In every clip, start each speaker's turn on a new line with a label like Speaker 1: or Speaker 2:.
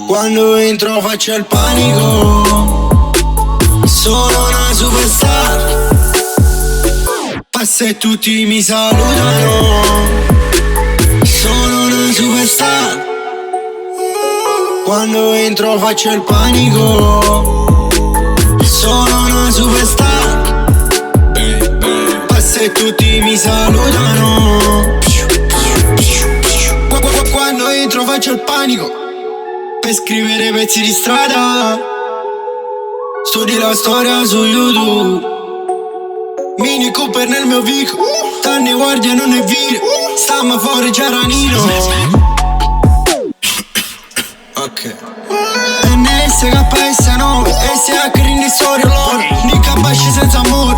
Speaker 1: Quando entro faccio il panico. Sono una superstar. Passa e tutti mi salutano. Sono una superstar. Quando entro faccio il panico. Sono una superstar. Passa e tutti mi salutano. Quando entro faccio il panico. Per scrivere pezzi di strada. Studi la storia su YouTube. Mini Cooper nel mio vico. Tanni guardia non è vero. Stamma fuori Giaranino. Ok. NSKS9 SH quindi storia loro. Nicca basci senza amore.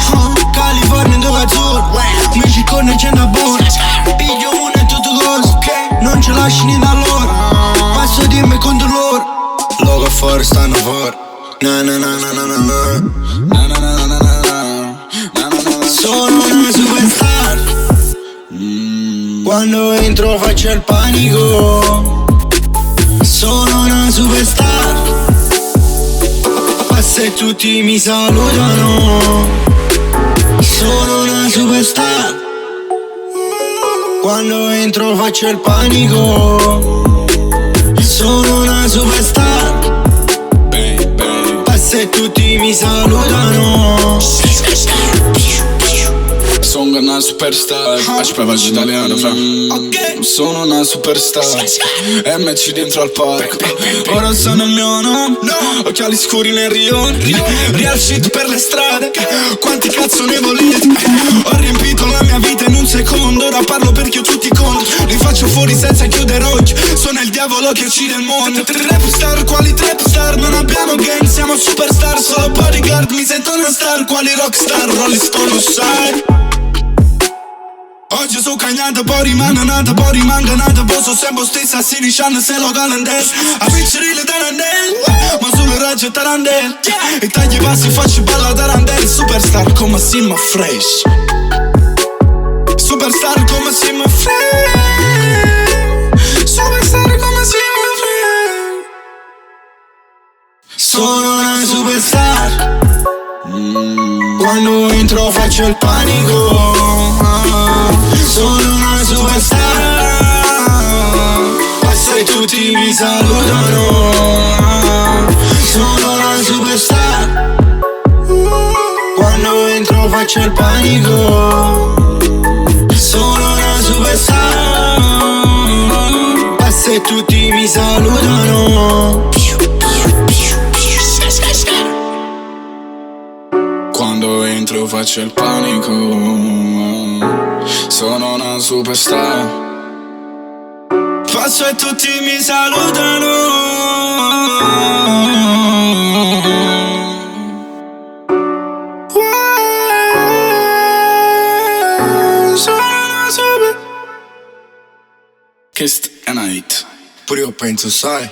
Speaker 1: California in dove azzurro. Mi circonda gente a bordo. Piglio uno e tutto cosa. Non ci lasci niente da loro. Passo di me contro loro. Logo fuori stanno fuori. Na na na na na na na. Na na na na na na. Sono una superstar. Quando entro faccio il panico. Sono una superstar. Passa e tutti mi salutano. Sono una superstar. Quando entro faccio il panico. Sono una superstar. Passa e tutti mi salutano.
Speaker 2: Sono una superstar. Aspetta, italiano, fra. Sono una superstar. MC dentro al parco. Ora sono il mio nome. Occhiali scuri nel rione. Real shit per le strade. Quanti cazzo ne volete? Ho riempito la mia vita in un secondo. Ora parlo perché ho tutti contro. Li faccio fuori senza chiudere occhi. Sono il diavolo che uccide il mondo. Trap star, quali trap star? Non abbiamo gang, siamo superstar. Solo bodyguard, mi sento una star. Quali rockstar? Rolling Stone, lo sai. Oggi sono cagnata, poi rimane nata, poi rimanga nata. Poi sono sempre stessa, si diciamo se lo galandes. A piccerile tarandel, ma solo raggio tarandel. E tagli i passi, faccio balla tarandel. Superstar come Simma Fresh. Superstar come Simma Fresh. Superstar come Simma Fresh.
Speaker 1: Sono una superstar. Quando entro faccio il panico. Sono una superstar. Passa e tutti mi salutano. Sono una superstar. Quando entro faccio il panico. Sono una superstar. Passa e tutti mi salutano.
Speaker 2: Quando entro faccio il panico. Sono una superstar.
Speaker 1: Passo e tutti mi salutano. Sono una super.
Speaker 2: Kissed and I eat.
Speaker 1: Pure io penso, sai.